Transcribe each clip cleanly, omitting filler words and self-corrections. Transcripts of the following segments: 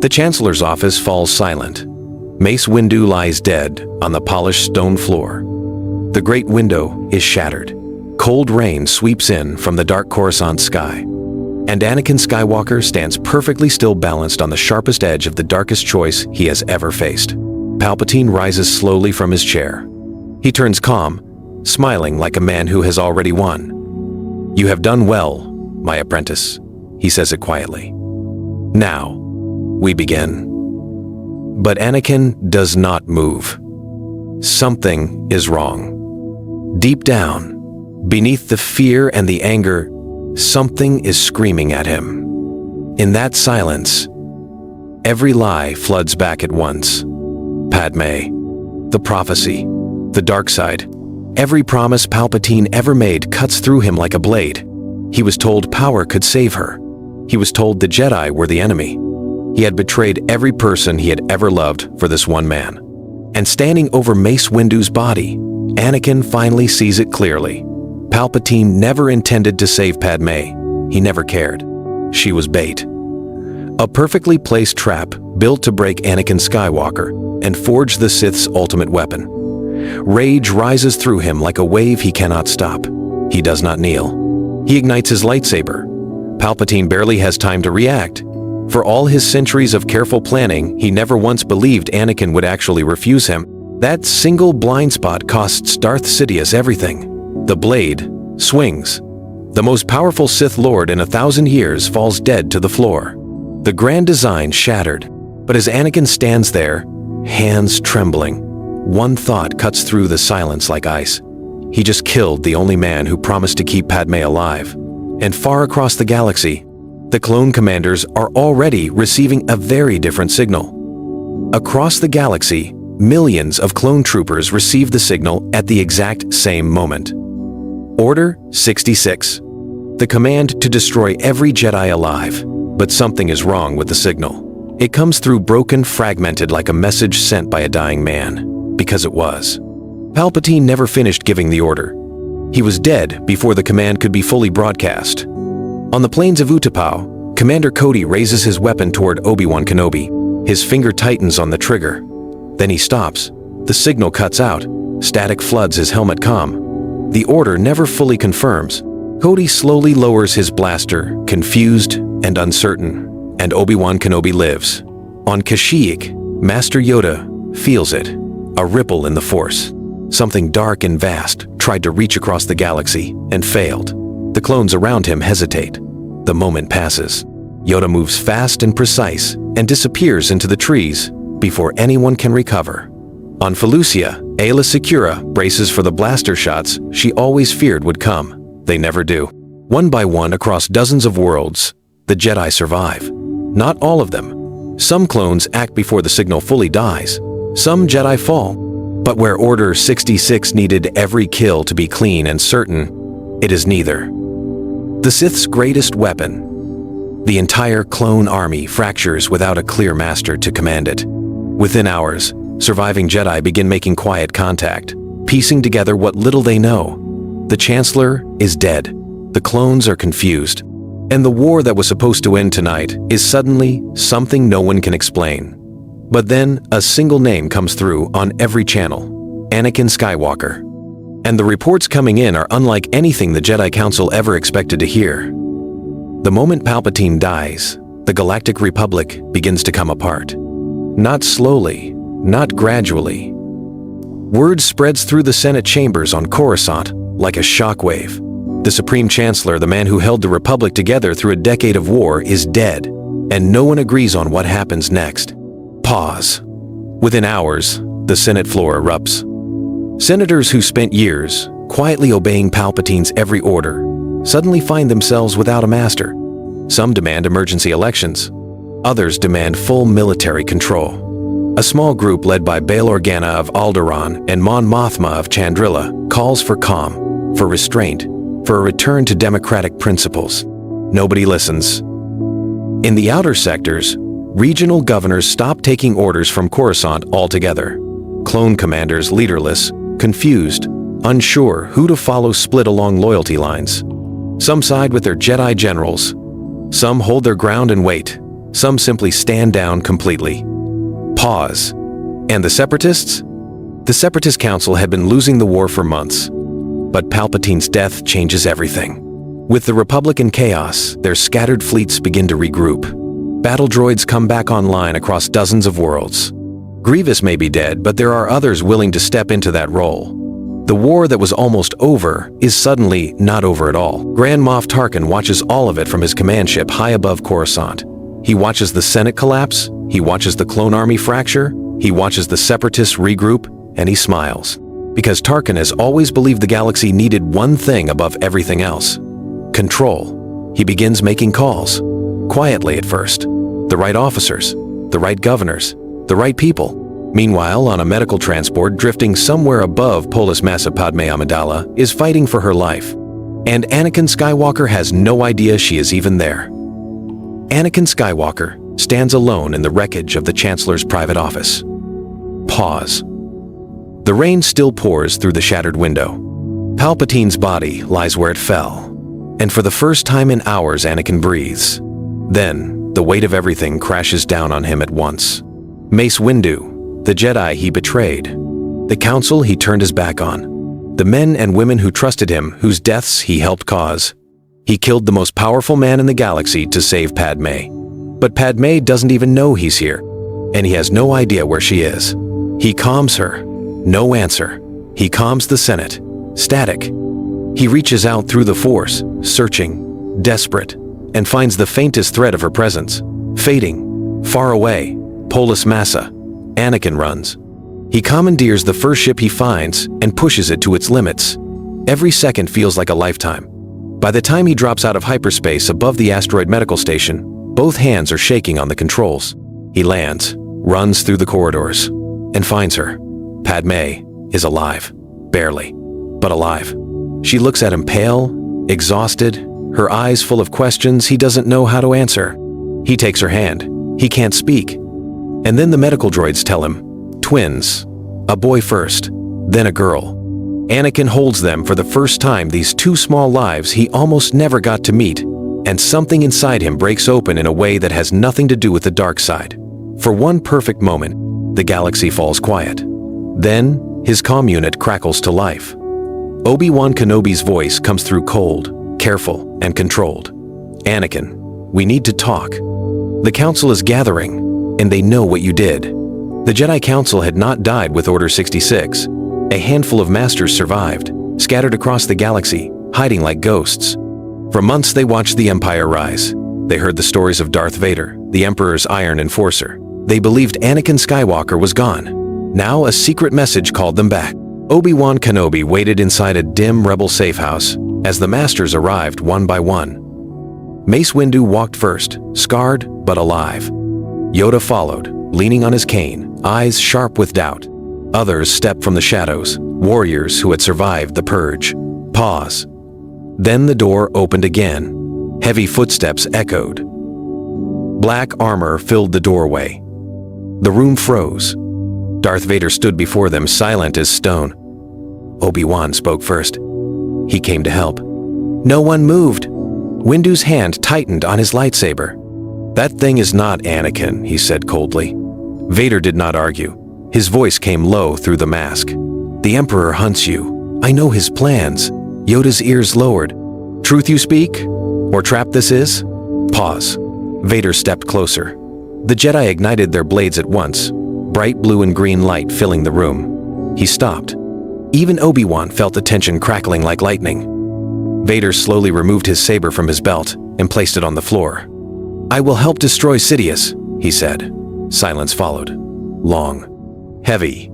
The Chancellor's office falls silent. Mace Windu lies dead on the polished stone floor. The great window is shattered. Cold rain sweeps in from the dark Coruscant sky. And Anakin Skywalker stands perfectly still, balanced on the sharpest edge of the darkest choice he has ever faced. Palpatine rises slowly from his chair. He turns calm, smiling like a man who has already won. "You have done well, my apprentice," he says it quietly. "Now, we begin." But Anakin does not move. Something is wrong. Deep down, beneath the fear and the anger, something is screaming at him. In that silence, every lie floods back at once. Padme, the prophecy, the dark side, every promise Palpatine ever made cuts through him like a blade. He was told power could save her. He was told the Jedi were the enemy. He had betrayed every person he had ever loved for this one man. And standing over Mace Windu's body, Anakin finally sees it clearly. Palpatine never intended to save Padme. He never cared. She was bait. A perfectly placed trap built to break Anakin Skywalker and forge the Sith's ultimate weapon. Rage rises through him like a wave he cannot stop. He does not kneel. He ignites his lightsaber. Palpatine barely has time to react. For all his centuries of careful planning, he never once believed Anakin would actually refuse him. That single blind spot costs Darth Sidious everything. The blade swings. The most powerful Sith Lord in 1,000 years falls dead to the floor. The grand design shattered. But as Anakin stands there, hands trembling, one thought cuts through the silence like ice. He just killed the only man who promised to keep Padme alive. And far across the galaxy, the clone commanders are already receiving a very different signal. Across the galaxy, millions of clone troopers receive the signal at the exact same moment. Order 66. The command to destroy every Jedi alive. But something is wrong with the signal. It comes through broken, fragmented like a message sent by a dying man. Because it was. Palpatine never finished giving the order. He was dead before the command could be fully broadcast. On the plains of Utapau, Commander Cody raises his weapon toward Obi-Wan Kenobi. His finger tightens on the trigger. Then he stops. The signal cuts out. Static floods his helmet comm. The order never fully confirms. Cody slowly lowers his blaster, confused and uncertain, and Obi-Wan Kenobi lives. On Kashyyyk, Master Yoda feels it, a ripple in the Force. Something dark and vast tried to reach across the galaxy and failed. The clones around him hesitate. The moment passes. Yoda moves fast and precise and disappears into the trees before anyone can recover. On Felucia, Aayla Secura braces for the blaster shots she always feared would come. They never do. One by one across dozens of worlds, the Jedi survive. Not all of them. Some clones act before the signal fully dies. Some Jedi fall. But where Order 66 needed every kill to be clean and certain, it is neither. The Sith's greatest weapon. The entire clone army fractures without a clear master to command it. Within hours, surviving Jedi begin making quiet contact, piecing together what little they know. The Chancellor is dead. The clones are confused. And the war that was supposed to end tonight is suddenly something no one can explain. But then a single name comes through on every channel: Anakin Skywalker. And the reports coming in are unlike anything the Jedi Council ever expected to hear. The moment Palpatine dies, the Galactic Republic begins to come apart. Not slowly, not gradually. Word spreads through the Senate chambers on Coruscant like a shockwave. The Supreme Chancellor, the man who held the Republic together through a decade of war, is dead, and no one agrees on what happens next. Pause. Within hours, the Senate floor erupts. Senators who spent years quietly obeying Palpatine's every order suddenly find themselves without a master. Some demand emergency elections. Others demand full military control. A small group led by Bail Organa of Alderaan and Mon Mothma of Chandrila calls for calm, for restraint, for a return to democratic principles. Nobody listens. In the outer sectors, regional governors stop taking orders from Coruscant altogether. Clone commanders leaderless, confused, unsure who to follow, split along loyalty lines. Some side with their Jedi generals. Some hold their ground and wait. Some simply stand down completely. Pause. And the Separatists? The Separatist Council had been losing the war for months. But Palpatine's death changes everything. With the Republic in chaos, their scattered fleets begin to regroup. Battle droids come back online across dozens of worlds. Grievous may be dead, but there are others willing to step into that role. The war that was almost over is suddenly not over at all. Grand Moff Tarkin watches all of it from his command ship high above Coruscant. He watches the Senate collapse, he watches the clone army fracture, he watches the Separatists regroup, and he smiles. Because Tarkin has always believed the galaxy needed one thing above everything else: control. He begins making calls. Quietly at first. The right officers, the right governors, the right people. Meanwhile, on a medical transport drifting somewhere above Polis Massa Padme Amidala is fighting for her life. And Anakin Skywalker has no idea she is even there. Anakin Skywalker stands alone in the wreckage of the Chancellor's private office. Pause. The rain still pours through the shattered window. Palpatine's body lies where it fell. And for the first time in hours, Anakin breathes. Then, the weight of everything crashes down on him at once. Mace Windu, the Jedi he betrayed. The Council he turned his back on. The men and women who trusted him, whose deaths he helped cause. He killed the most powerful man in the galaxy to save Padme. But Padme doesn't even know he's here, and he has no idea where she is. He calms her. No answer. He calms the Senate. Static. He reaches out through the Force, searching, desperate, and finds the faintest thread of her presence. Fading. Far away. Polis Massa. Anakin runs. He commandeers the first ship he finds and pushes it to its limits. Every second feels like a lifetime. By the time he drops out of hyperspace above the asteroid medical station, both hands are shaking on the controls. He lands, runs through the corridors, and finds her. Padme is alive. Barely, but alive. She looks at him pale, exhausted, her eyes full of questions he doesn't know how to answer. He takes her hand. He can't speak. And then the medical droids tell him, twins, a boy first, then a girl. Anakin holds them for the first time, these two small lives he almost never got to meet, and something inside him breaks open in a way that has nothing to do with the dark side. For one perfect moment, the galaxy falls quiet. Then, his comm unit crackles to life. Obi-Wan Kenobi's voice comes through cold, careful, and controlled. Anakin, we need to talk. The Council is gathering, and they know what you did. The Jedi Council had not died with Order 66. A handful of masters survived, scattered across the galaxy, hiding like ghosts. For months they watched the Empire rise. They heard the stories of Darth Vader, the Emperor's Iron Enforcer. They believed Anakin Skywalker was gone. Now a secret message called them back. Obi-Wan Kenobi waited inside a dim rebel safe house as the masters arrived one by one. Mace Windu walked first, scarred but alive. Yoda followed, leaning on his cane, eyes sharp with doubt. Others stepped from the shadows, warriors who had survived the purge. Pause. Then the door opened again. Heavy footsteps echoed. Black armor filled the doorway. The room froze. Darth Vader stood before them, silent as stone. Obi-Wan spoke first. He came to help. No one moved. Windu's hand tightened on his lightsaber. That thing is not Anakin, he said coldly. Vader did not argue. His voice came low through the mask. The Emperor hunts you. I know his plans. Yoda's ears lowered. Truth you speak? Or trap this is? Pause. Vader stepped closer. The Jedi ignited their blades at once, bright blue and green light filling the room. He stopped. Even Obi-Wan felt the tension crackling like lightning. Vader slowly removed his saber from his belt and placed it on the floor. I will help destroy Sidious, he said. Silence followed. Long. Heavy.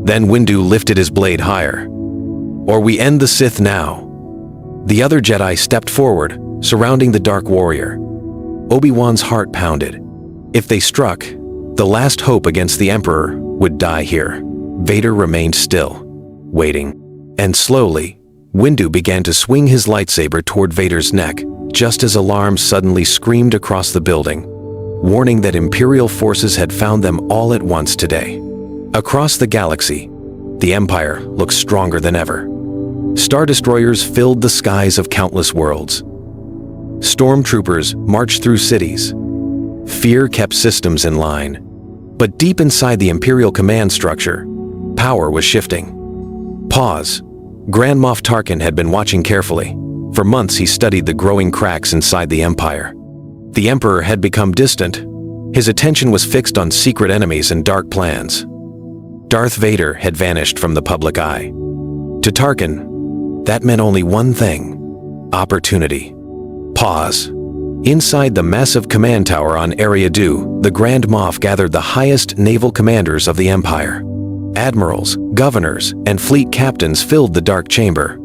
Then Windu lifted his blade higher. Or we end the Sith now. The other Jedi stepped forward, surrounding the Dark Warrior. Obi-Wan's heart pounded. If they struck, the last hope against the Emperor would die here. Vader remained still, waiting. And slowly, Windu began to swing his lightsaber toward Vader's neck, just as alarms suddenly screamed across the building, warning that Imperial forces had found them all at once today. Across the galaxy, the Empire looked stronger than ever. Star destroyers filled the skies of countless worlds. Stormtroopers marched through cities. Fear kept systems in line. But deep inside the Imperial command structure, power was shifting. Pause. Grand Moff Tarkin had been watching carefully. For months he studied the growing cracks inside the Empire. The Emperor had become distant. His attention was fixed on secret enemies and dark plans. Darth Vader had vanished from the public eye. To Tarkin, that meant only one thing: opportunity. Pause. Inside the massive command tower on Eriadu, the Grand Moff gathered the highest naval commanders of the Empire. Admirals, governors, and fleet captains filled the dark chamber.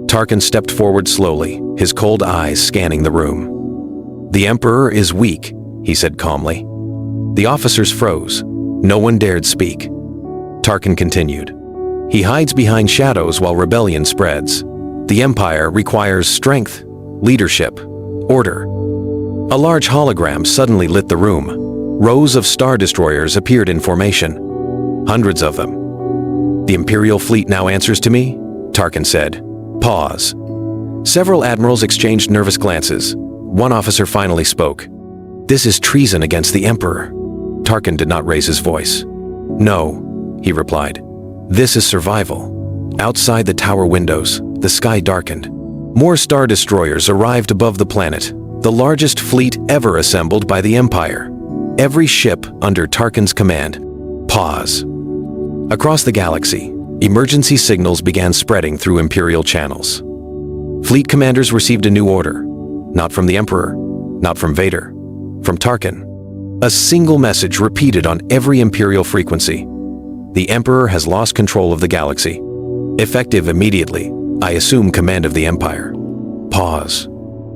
Tarkin stepped forward slowly, his cold eyes scanning the room. "The Emperor is weak," he said calmly. The officers froze. No one dared speak. Tarkin continued. "He hides behind shadows while rebellion spreads. The Empire requires strength, leadership, order." A large hologram suddenly lit the room. Rows of Star Destroyers appeared in formation. Hundreds of them. "The Imperial fleet now answers to me?" Tarkin said. Pause. Several admirals exchanged nervous glances. One officer finally spoke. "This is treason against the Emperor." Tarkin did not raise his voice. "No," he replied. "This is survival." Outside the tower windows, the sky darkened. More Star Destroyers arrived above the planet, the largest fleet ever assembled by the Empire. Every ship under Tarkin's command. Pause. Across the galaxy, emergency signals began spreading through Imperial channels. Fleet commanders received a new order. Not from the Emperor, not from Vader, from Tarkin. A single message repeated on every Imperial frequency. "The Emperor has lost control of the galaxy. Effective immediately, I assume command of the Empire." Pause.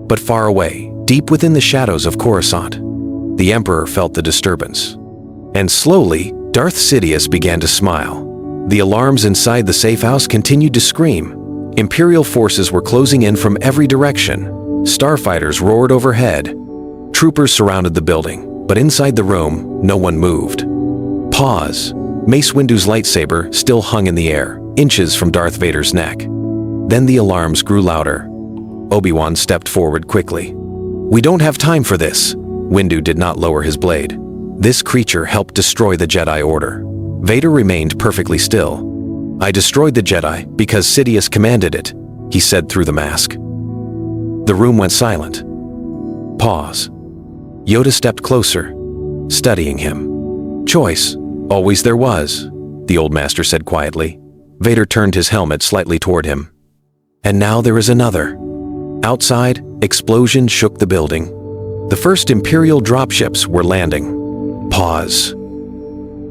But far away, deep within the shadows of Coruscant, the Emperor felt the disturbance. And slowly, Darth Sidious began to smile. The alarms inside the safe house continued to scream. Imperial forces were closing in from every direction. Starfighters roared overhead. Troopers surrounded the building, but inside the room, no one moved. Pause. Mace Windu's lightsaber still hung in the air, inches from Darth Vader's neck. Then the alarms grew louder. Obi-Wan stepped forward quickly. "We don't have time for this." Windu did not lower his blade. "This creature helped destroy the Jedi Order." Vader remained perfectly still. "I destroyed the Jedi because Sidious commanded it," he said through the mask. The room went silent. Pause. Yoda stepped closer, studying him. "Choice, always there was," the old master said quietly. Vader turned his helmet slightly toward him. "And now there is another." Outside, explosions shook the building. The first Imperial dropships were landing. Pause.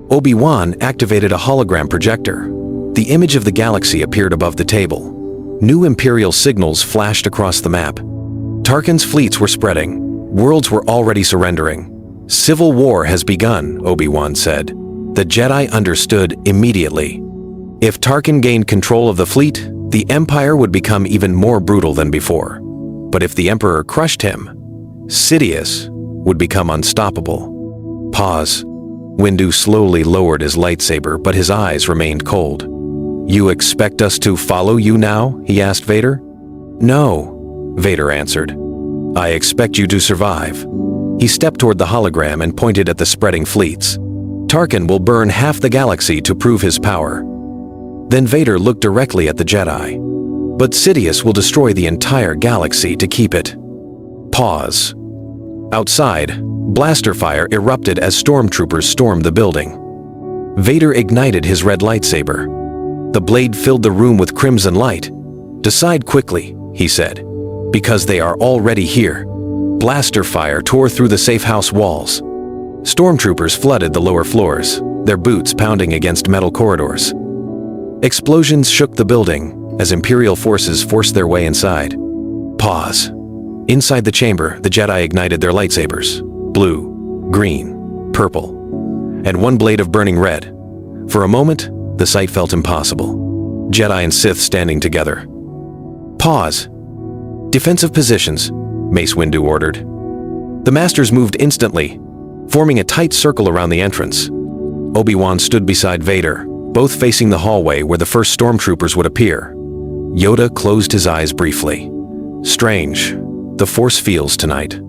Obi-Wan activated a hologram projector. The image of the galaxy appeared above the table. New Imperial signals flashed across the map. Tarkin's fleets were spreading. Worlds were already surrendering. "Civil war has begun," Obi-Wan said. The Jedi understood immediately. If Tarkin gained control of the fleet, the Empire would become even more brutal than before. But if the Emperor crushed him, Sidious would become unstoppable. Pause. Windu slowly lowered his lightsaber, but his eyes remained cold. "You expect us to follow you now?" he asked Vader. "No," Vader answered. "I expect you to survive." He stepped toward the hologram and pointed at the spreading fleets. "Tarkin will burn half the galaxy to prove his power." Then Vader looked directly at the Jedi. "But Sidious will destroy the entire galaxy to keep it." Pause. Outside, blaster fire erupted as stormtroopers stormed the building. Vader ignited his red lightsaber. The blade filled the room with crimson light. "Decide quickly," he said, "because they are already here." Blaster fire tore through the safe house walls. Stormtroopers flooded the lower floors, their boots pounding against metal corridors. Explosions shook the building as Imperial forces forced their way inside. Pause. Inside the chamber, the Jedi ignited their lightsabers. Blue, green, purple, and one blade of burning red. For a moment, the sight felt impossible. Jedi and Sith standing together. Pause. "Defensive positions," Mace Windu ordered. The Masters moved instantly, forming a tight circle around the entrance. Obi-Wan stood beside Vader, both facing the hallway where the first stormtroopers would appear. Yoda closed his eyes briefly. "Strange. The Force feels tonight."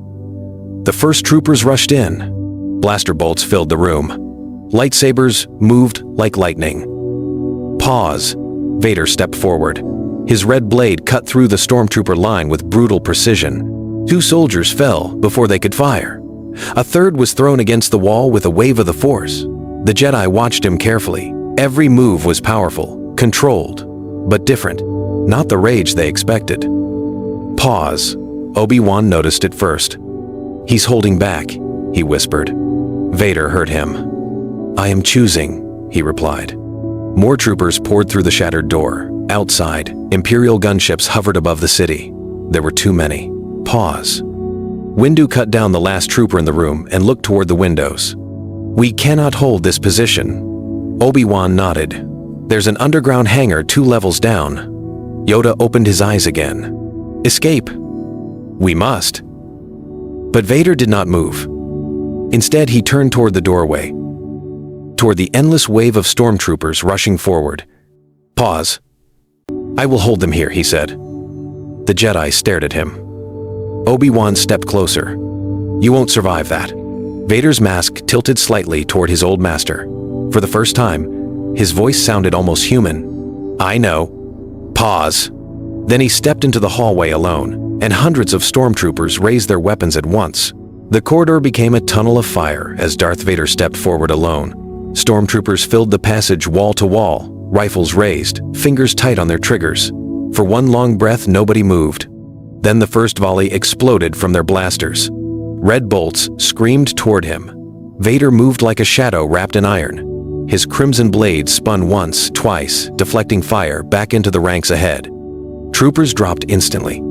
The first troopers rushed in. Blaster bolts filled the room. Lightsabers moved like lightning. Pause. Vader stepped forward. His red blade cut through the stormtrooper line with brutal precision. 2 soldiers fell before they could fire. A third was thrown against the wall with a wave of the Force. The Jedi watched him carefully. Every move was powerful, controlled, but different. Not the rage they expected. Pause. Obi-Wan noticed it first. "He's holding back," he whispered. Vader heard him. "I am choosing," he replied. More troopers poured through the shattered door. Outside, Imperial gunships hovered above the city. There were too many. Pause. Windu cut down the last trooper in the room and looked toward the windows. "We cannot hold this position." Obi-Wan nodded. "There's an underground hangar 2 levels down." Yoda opened his eyes again. "Escape." "We must." But Vader did not move. Instead, he turned toward the doorway, toward the endless wave of stormtroopers rushing forward. Pause. "I will hold them here," he said. The Jedi stared at him. Obi-Wan stepped closer. "You won't survive that." Vader's mask tilted slightly toward his old master. For the first time, his voice sounded almost human. "I know." Pause. Then he stepped into the hallway alone, and hundreds of stormtroopers raised their weapons at once. The corridor became a tunnel of fire as Darth Vader stepped forward alone. Stormtroopers filled the passage wall to wall, rifles raised, fingers tight on their triggers. For one long breath, nobody moved. Then the first volley exploded from their blasters. Red bolts screamed toward him. Vader moved like a shadow wrapped in iron. His crimson blade spun once, twice, deflecting fire back into the ranks ahead. Troopers dropped instantly.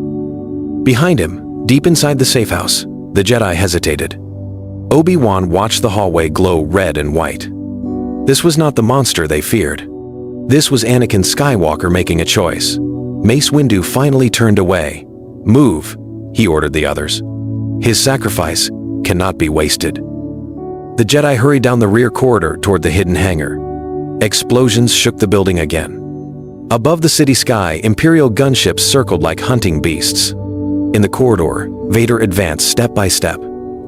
Behind him, deep inside the safe house, the Jedi hesitated. Obi-Wan watched the hallway glow red and white. This was not the monster they feared. This was Anakin Skywalker making a choice. Mace Windu finally turned away. "Move," he ordered the others. "His sacrifice cannot be wasted." The Jedi hurried down the rear corridor toward the hidden hangar. Explosions shook the building again. Above the city sky, Imperial gunships circled like hunting beasts. In the corridor, Vader advanced step by step.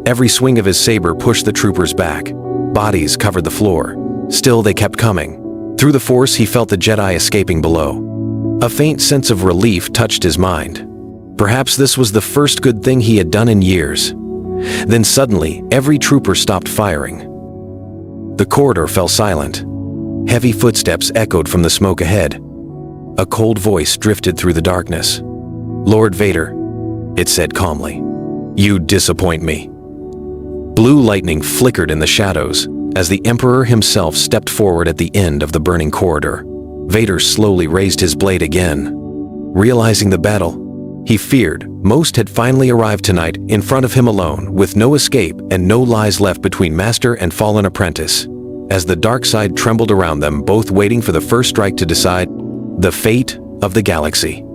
Every swing of his saber pushed the troopers back. Bodies covered the floor. Still, they kept coming. Through the Force, he felt the Jedi escaping below. A faint sense of relief touched his mind. Perhaps this was the first good thing he had done in years. Then suddenly, every trooper stopped firing. The corridor fell silent. Heavy footsteps echoed from the smoke ahead. A cold voice drifted through the darkness. "Lord Vader," it said calmly, "you disappoint me." Blue lightning flickered in the shadows as the Emperor himself stepped forward at the end of the burning corridor. Vader slowly raised his blade again. Realizing the battle he feared most had finally arrived tonight in front of him alone, with no escape and no lies left between master and fallen apprentice. As the dark side trembled around them, both waiting for the first strike to decide the fate of the galaxy.